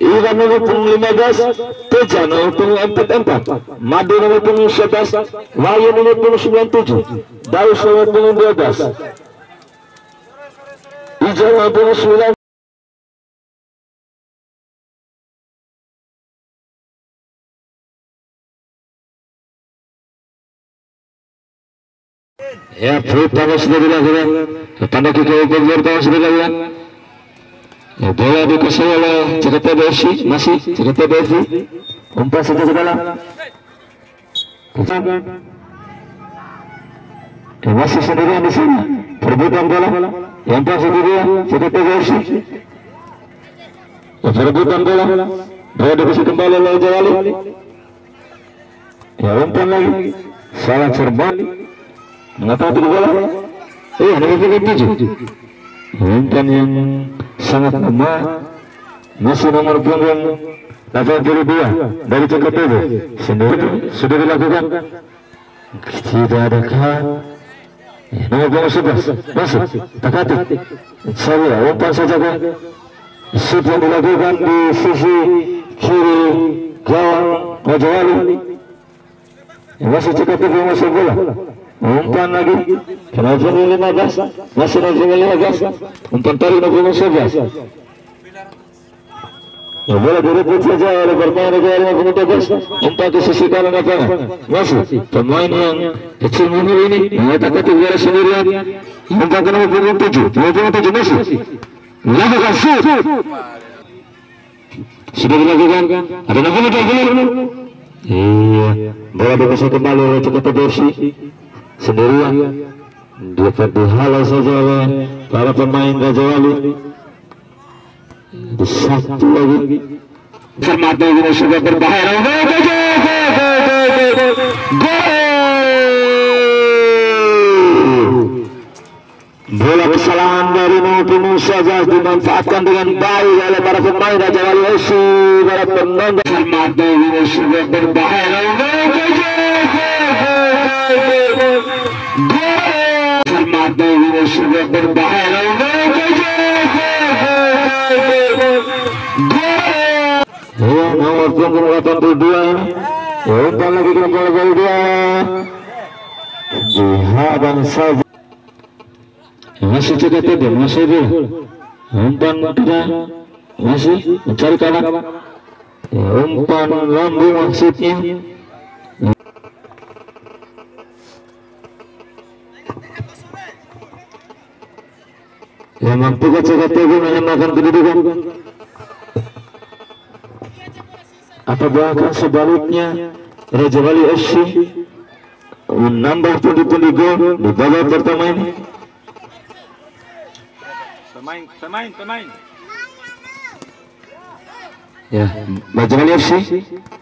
Iwan nomor punggung 15, Teja nomor punggung 44, Madu nomor punggung 11, Wahyu nomor punggung 97, Daus nomor punggung 12, Ijo nomor punggung 9. Ya, pertama sudah dilakukan. Tanda kiki pertama sudah dilakukan. Ya, bola dikuasai oleh Jakarta BFC, masih Jakarta BFC. Umpan saja ke dalam. Ya, masih sendirian di sini. Perebutan bola. Umpan sendirian Jakarta BFC. Ya, perebutan bola. Bola dikuasai kembali oleh Jawali. Ya, umpan lagi. Salah serban. Mengapa tidak bola? Nomor 7. Umpan yang sangat lemah. Masih nomor punggung 82 dari Jakarta sendiri sudah dilakukan. Tidak adakah nomor punggung 11 masuk Takati. Saya umpan saja kan sudah dilakukan di sisi kiri gawang Rajawali. Masih Jakarta masuk bola. Umpan lagi kenapa 15 masih 15 umpan tarik nomor 11. Ya, bola direbut saja oleh bermain nomor 13. Umpan ke sisi kanan lapangan masih pemain yang kecil ini mengatakan bola sendirian. Umpan ke nomor 7 masih lakukan shoot. Sudah dilakukan ada nomor 20. Iya, bola dikuasai kembali oleh Jakarta BFC sendirian. Dapat dihalau saja oleh para pemain Rajawali. Di satu lagi Fermato ini sudah berbahaya. Bola kesalahan dari nomor saja dimanfaatkan dengan baik oleh para pemain Rajawali FC. Para penonton Fermato ini sudah berbahaya. Fermato ini sudah berbahaya. Nomor punggung 82 ini. Umpan lagi ke nomor 82. Dihadang saja. Masih cukup tebal, masih dia. Umpan tidak masih mencari kanan. Umpan lambung maksudnya. Yang mampu Jakarta menyamakan kedudukan. Atau bahkan sebaliknya Rajawali FC menambah pundi-pundi gol di babak pertama ini. Pemain. Ya, Rajawali FC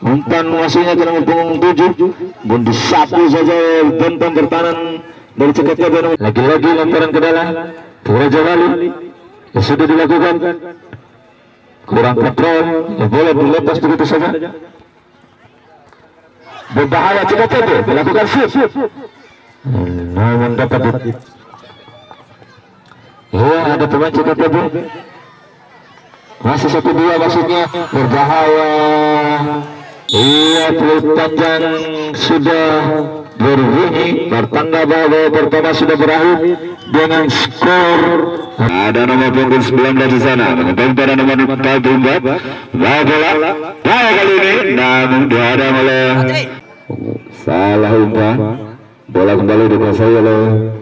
umpan masuknya ke nomor punggung 7. Bun disapu saja bentang bertahan dari Jakarta. Lagi-lagi lemparan ke dalam Rajawali ya, sudah dilakukan. Kurang kontrol, ya boleh dilepas begitu saja. Berbahaya Jakarta melakukan shoot. Namun dapat. Ya, ada pemain Jakarta masih 1-2 maksudnya berbahaya. Iya, peluit panjang sudah berbunyi. Bertanda bahwa pertama sudah berakhir dengan skor. Ada nomor punggung 19 di sana. Pada nomor 44. Bola kali ini namun dihadang oleh salah umpan. Bola kembali dikuasai oleh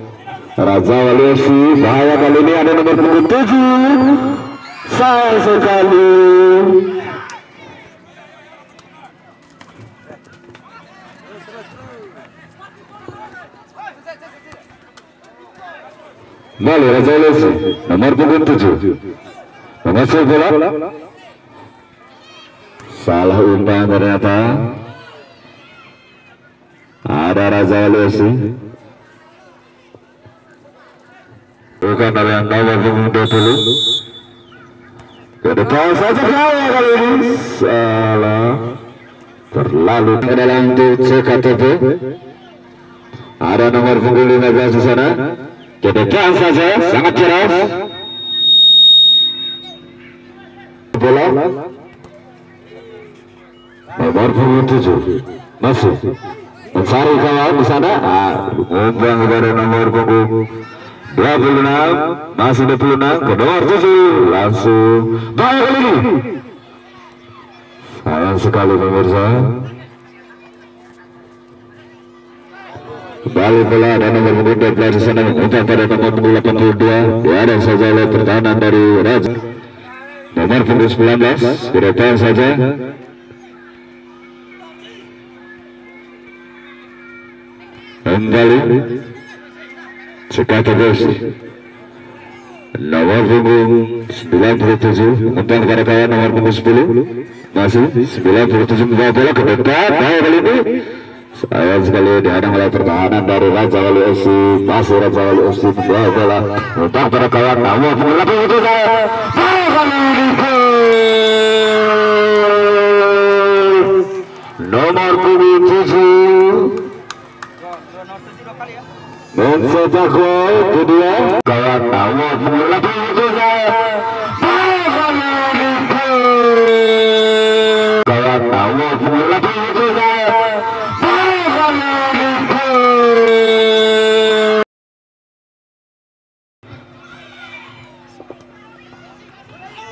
Rajawali FC. Bahaya kali ini ada nomor punggung 7. Sayang sekali. Kembali Rajawali FC nomor punggung 7 mengasih bola. Salah umpan ternyata. Ada Rajawali FC bukan oleh yang nomor punggung 20. Ke depan saja kali ini. Salah terlalu ke dalam CKTP. Ada nomor punggung 15 di sana. Ke depan saja sangat keras. Bola nomor punggung 7 masih mencari kawan di sana. Umpan kepada nomor punggung 26, masih 26 ke nomor 7, langsung bahaya kali ini. Sayang sekali pemirsa. Kembali bola dan nomor punggung 12 di sana, umpan pada nomor punggung 82, diadang saja oleh pertahanan dari Raja. Nomor punggung 19 ke depan saja. Kembali Cekata Bosi. Nomor punggung 97 umpan kepada kawan nomor punggung 10, masih 97 membawa bola ke depan. Bahaya kali ini. Sayang sekali dihadang oleh pertahanan dari Raja Wali FC. Masih Raja Wali FC membawa bola umpan pada kawan nomor punggung 87. Bahaya kali ini. Nomor punggung 7 mencetak gol kedua kawan nomor punggung 87. Kawan nomor punggung 87.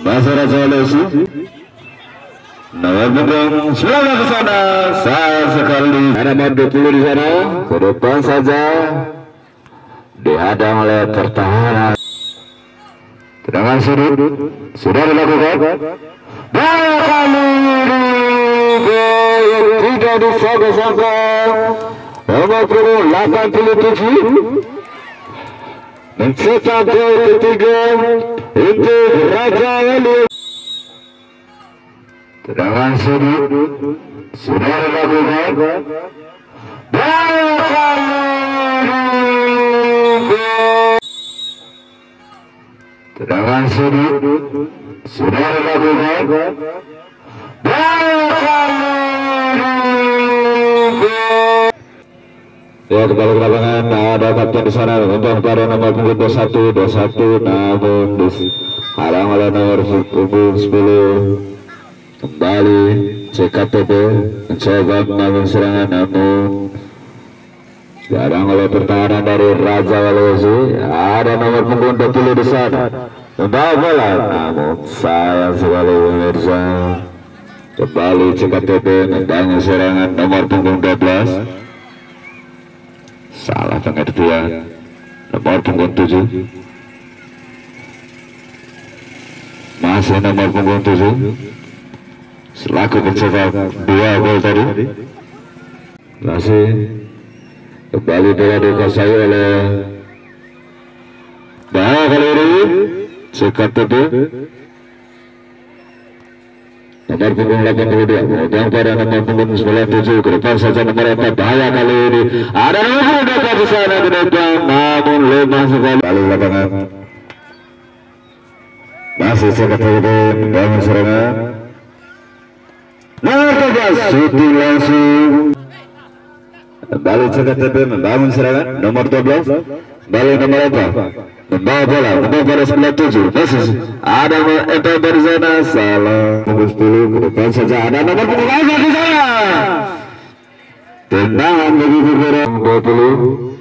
Masih Raja Lesi. Nomor punggung 19 ke sana. Sayang sekali. Ada nomor 20 di sana. Ke depan saja. Dihadang oleh pertahanan. Tendangan sudut sudah dilakukan. Bahaya kali ini. Tidak disangka-sangka. Nomor punggung 87 mencetak gol ketiga untuk Raja Wali. Tendangan sudut sudah dilakukan. Bahaya kali ini. Tendangan sudut sudah dilakukan. Bahaya kali ini. Ya, kembali ke lapangan. Ada kapten di sana untuk pada nomor punggung 21 namun dihalang oleh nomor punggung 10. Kembali CKTP mencoba mengambil serangan namun diadang oleh pertahanan dari Raja Wali. Ada nomor punggung 20 di sana membawa bola namun sayang sekali pemirsa. Kembali CKTP membangun serangan nomor punggung 12. Salah pengertian nomor punggung 7. Masih nomor punggung 7 selaku mencetak 2 gol tadi. Masih kembali bola dikuasai oleh bahaya kali ini CKTP. Nomor punggung 82 memegang pada nomor punggung 97 ke depan saja nomor 4. Bahaya kali ini. Ada nomor punggung 4 di sana ke depan namun lemah sekali. Lalu lapangan masih CKTP membangun serangan. Nomor 13 shooting langsung. Kembali CKTP membangun serangan nomor 12. Kembali nomor 4 membawa bola pada 97. Masih ada nomor dari sana. Salah nomor 10 ke depan saja. Ada nomor punggung 8 di sana. Tendangan bagi Figueroa 20.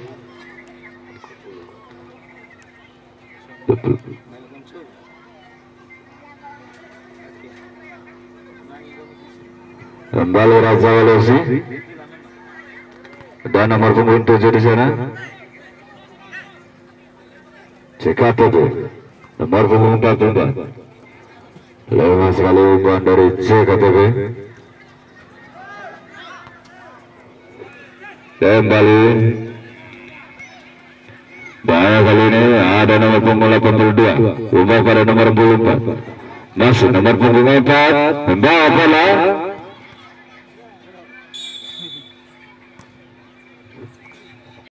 Kembali Raja Wali. Ada nomor punggung 7 di sana. CKTP nomor punggung 44. Lemah sekali umpan dari CKTP. Kembali bahaya kali ini. Ada nomor punggung 82 umpan pada nomor 44. Masih nomor punggung 4 membawa bola